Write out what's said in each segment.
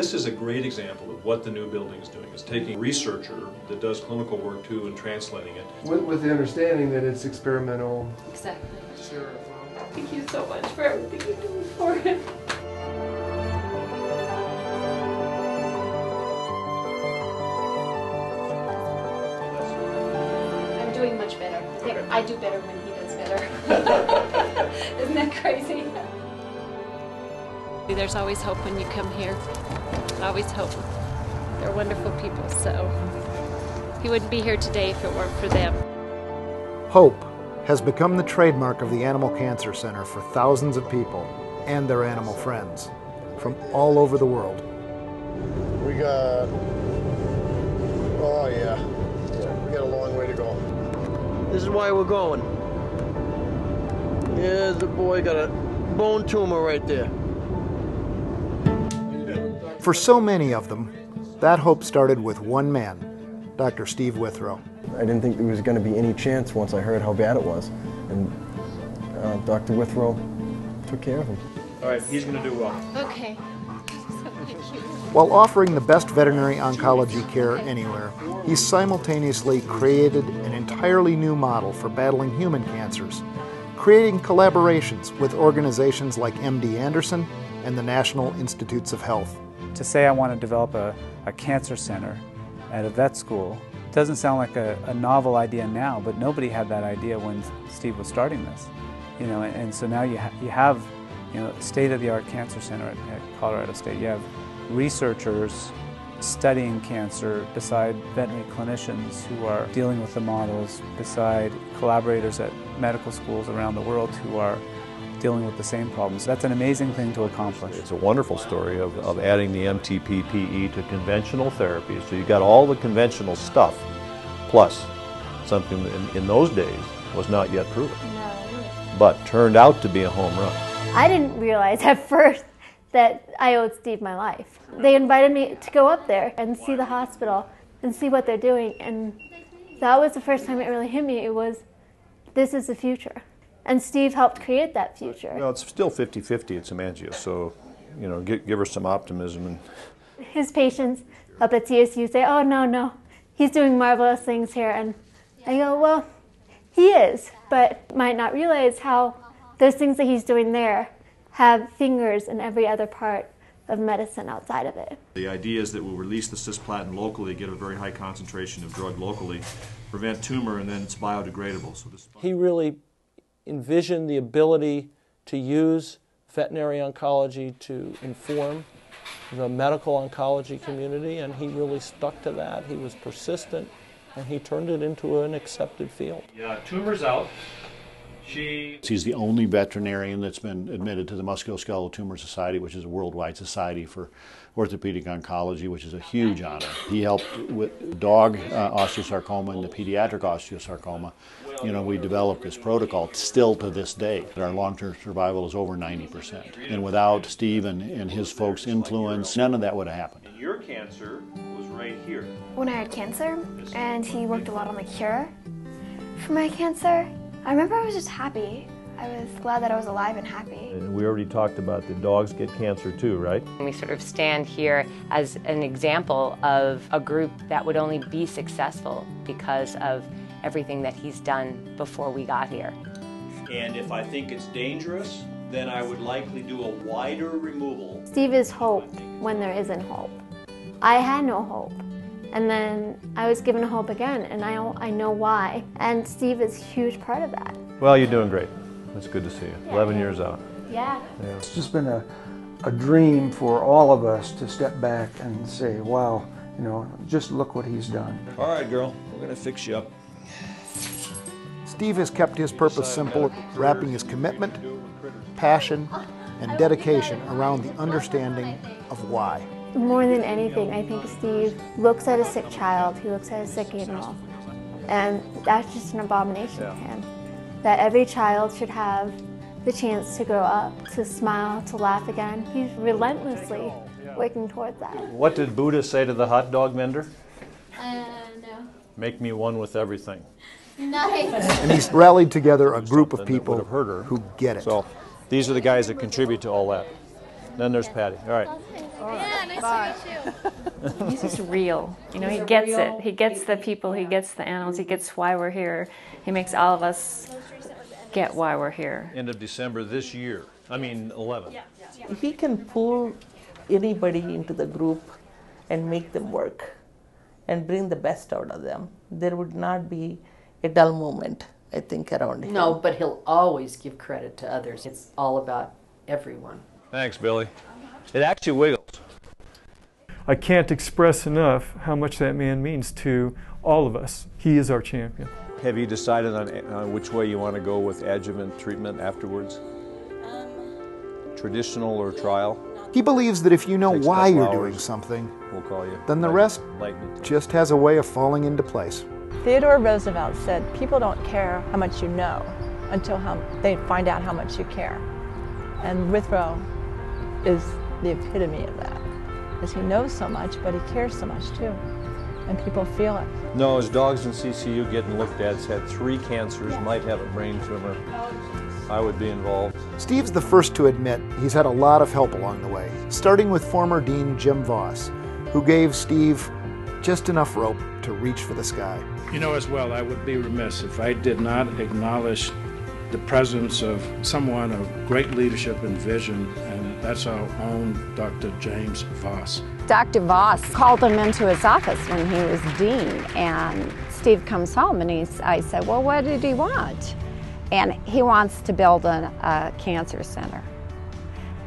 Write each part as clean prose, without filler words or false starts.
This is a great example of what the new building is doing. It's taking a researcher that does clinical work too and translating it. With the understanding that it's experimental. Exactly. Thank you so much for everything you do for him. I'm doing much better. I think I do better when he does better. Isn't that crazy? There's always hope when you come here. Always hope. They're wonderful people, so he wouldn't be here today if it weren't for them. Hope has become the trademark of the Animal Cancer Center for thousands of people and their animal friends from all over the world. We got, oh yeah, we got a long way to go. This is why we're going. Here's the boy, got a bone tumor right there. For so many of them, that hope started with one man, Dr. Steve Withrow. I didn't think there was going to be any chance once I heard how bad it was. And Dr. Withrow took care of him. All right, he's going to do well. Okay. Thank you. While offering the best veterinary oncology care anywhere, he simultaneously created an entirely new model for battling human cancers, creating collaborations with organizations like MD Anderson and the National Institutes of Health. To say I want to develop a cancer center at a vet school doesn't sound like a novel idea now, but nobody had that idea when Steve was starting this. You know, and so now you have a state-of-the-art cancer center at Colorado State. You have researchers studying cancer beside veterinary clinicians who are dealing with the models, beside collaborators at medical schools around the world who are dealing with the same problems. That's an amazing thing to accomplish. It's a wonderful story of adding the MTP-PE to conventional therapies. So you got all the conventional stuff, plus something that in those days was not yet proven, but turned out to be a home run. I didn't realize at first that I owed Steve my life. They invited me to go up there and see the hospital and see what they're doing, and that was the first time it really hit me. It was, this is the future. And Steve helped create that future. Well, it's still 50-50 at Semangio, so, you know, give her some optimism. And his patients up at CSU say, oh, no, he's doing marvelous things here. And I go, well, he is, but might not realize how those things that he's doing there have fingers in every other part of medicine outside of it. The idea is that we'll release the cisplatin locally, get a very high concentration of drug locally, prevent tumor, and then it's biodegradable. So He really envisioned the ability to use veterinary oncology to inform the medical oncology community, and he really stuck to that. He was persistent, and he turned it into an accepted field. Yeah, tumor's out. He's the only veterinarian that's been admitted to the Musculoskeletal Tumor Society, which is a worldwide society for orthopedic oncology, which is a huge honor. He helped with dog osteosarcoma and the pediatric osteosarcoma. You know, we developed this protocol still to this day. Our long-term survival is over 90%. And without Steve and his folks' influence, none of that would have happened. And your cancer was right here. When I had cancer, and he worked a lot on the cure for my cancer, I remember I was just happy. I was glad that I was alive and happy. And we already talked about the dogs get cancer too, right? We sort of stand here as an example of a group that would only be successful because of everything that he's done before we got here. And if I think it's dangerous, then I would likely do a wider removal. Steve is hope when there isn't hope. I had no hope. And then I was given hope again, and I know why. And Steve is a huge part of that. Well, you're doing great. It's good to see you. Yeah. 11 years out. Yeah. It's just been a dream for all of us to step back and say, wow, you know, just look what he's done. All right, girl, we're going to fix you up. Steve has kept his purpose simple, wrapping his commitment, passion, and dedication around the understanding of why. More than anything, I think Steve looks at a sick child, he looks at a sick animal, and that's just an abomination to him. That every child should have the chance to grow up, to smile, to laugh again. He's relentlessly working towards that. What did Buddha say to the hot dog vendor? No. Make me one with everything. Nice. And he's rallied together a group of people who get it. So these are the guys that contribute to all that. Then there's Patty. All right. Yeah, nice He's just real. You know, he gets it. He gets the people, he gets the animals, he gets why we're here. He makes all of us get why we're here. End of December this year. I mean, 11. He can pull anybody into the group and make them work and bring the best out of them. There would not be a dull moment, I think, around him. No, but he'll always give credit to others. It's all about everyone. Thanks, Billy. It actually wiggles. I can't express enough how much that man means to all of us. He is our champion. Have you decided on which way you want to go with adjuvant treatment afterwards? Traditional or trial? He believes that if you know why you're doing something, we'll call you. Then the rest just has a way of falling into place. Theodore Roosevelt said, people don't care how much you know until they find out how much you care. And Withrow is the epitome of that. Because he knows so much, but he cares so much too. And people feel it. No, his dog's in CSU getting looked at. He's had 3 cancers, might have a brain tumor. I would be involved. Steve's the first to admit he's had a lot of help along the way, starting with former Dean Jim Voss, who gave Steve just enough rope to reach for the sky. You know as well, I would be remiss if I did not acknowledge the presence of someone of great leadership and vision, and that's our own Dr. James Voss. Dr. Voss called him into his office when he was dean, and Steve comes home and I said, well, what did he want? And he wants to build a cancer center.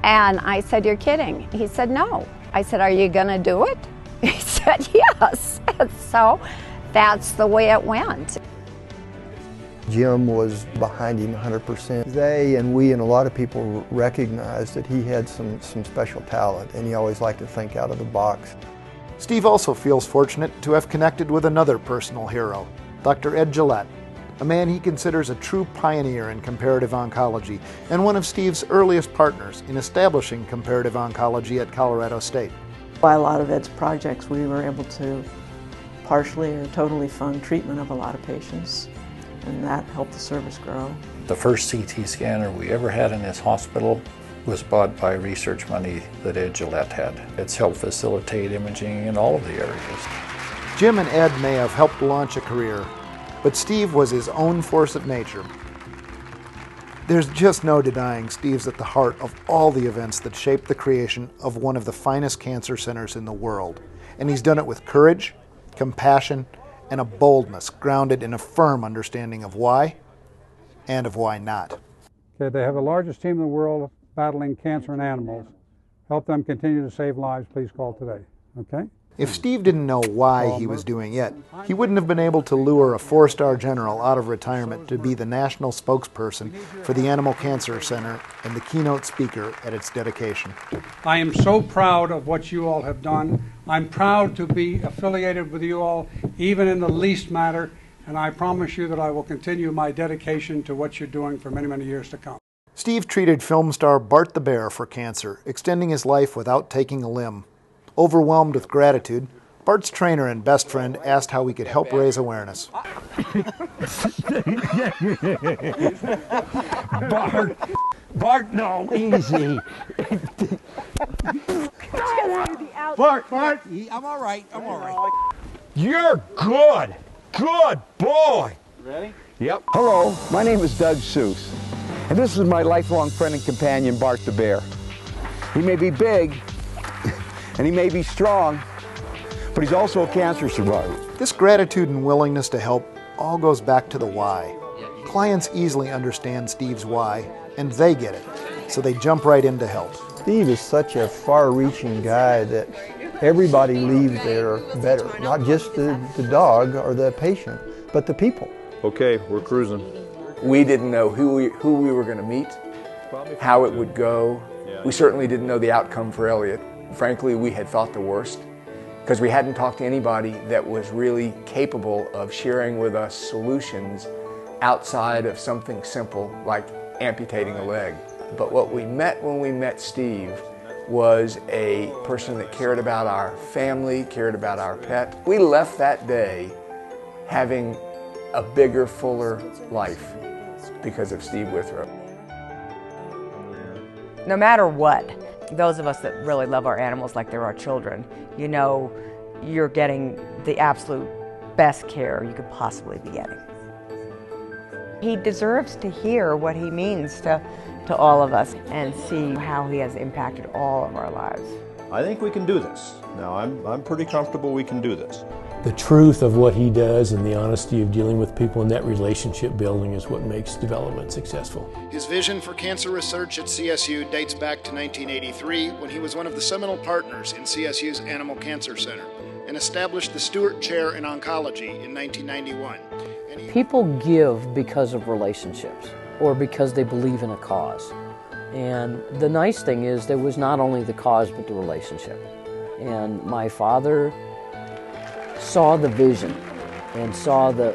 And I said, you're kidding. He said, no. I said, are you gonna do it? He said, yes. And so that's the way it went. Jim was behind him 100%. They and we and a lot of people recognized that he had some special talent, and he always liked to think out of the box. Steve also feels fortunate to have connected with another personal hero, Dr. Ed Gillette, a man he considers a true pioneer in comparative oncology and one of Steve's earliest partners in establishing comparative oncology at Colorado State. By a lot of Ed's projects, we were able to partially or totally fund treatment of a lot of patients, and that helped the service grow. The first CT scanner we ever had in this hospital was bought by research money that Ed Gillette had. It's helped facilitate imaging in all of the areas. Jim and Ed may have helped launch a career, but Steve was his own force of nature. There's just no denying Steve's at the heart of all the events that shaped the creation of one of the finest cancer centers in the world. And he's done it with courage, compassion, and a boldness grounded in a firm understanding of why and of why not. Okay, they have the largest team in the world battling cancer in animals. Help them continue to save lives, please call today, okay? If Steve didn't know why he was doing it, he wouldn't have been able to lure a 4-star general out of retirement to be the national spokesperson for the Animal Cancer Center and the keynote speaker at its dedication. I am so proud of what you all have done. I'm proud to be affiliated with you all, even in the least matter, and I promise you that I will continue my dedication to what you're doing for many, many years to come. Steve treated film star Bart the Bear for cancer, extending his life without taking a limb. Overwhelmed with gratitude, Bart's trainer and best friend asked how we could help raise awareness. Bart, no, easy. Bart, I'm all right, I'm all right. You're good, good boy. Ready? Yep. Hello, my name is Doug Seuss, and this is my lifelong friend and companion, Bart the Bear. He may be big, and he may be strong, but he's also a cancer survivor. This gratitude and willingness to help all goes back to the why. Clients easily understand Steve's why, and they get it, so they jump right in to help. Steve is such a far-reaching guy that everybody leaves there better, not just the dog or the patient, but the people. Okay, we're cruising. We didn't know who we were going to meet, how it would go. We certainly didn't know the outcome for Elliot. Frankly, we had thought the worst because we hadn't talked to anybody that was really capable of sharing with us solutions outside of something simple like amputating a leg. But what we met when we met Steve was a person that cared about our family, cared about our pet. We left that day having a bigger, fuller life because of Steve Withrow. No matter what, Those of us that really love our animals like they're our children, you know you're getting the absolute best care you could possibly be getting. He deserves to hear what he means to all of us and see how he has impacted all of our lives. I think we can do this. Now, I'm pretty comfortable we can do this. The truth of what he does and the honesty of dealing with people and that relationship building is what makes development successful. His vision for cancer research at CSU dates back to 1983 when he was one of the seminal partners in CSU's Animal Cancer Center and established the Stewart Chair in Oncology in 1991. People give because of relationships or because they believe in a cause. And the nice thing is there was not only the cause but the relationship. And my father saw the vision and saw the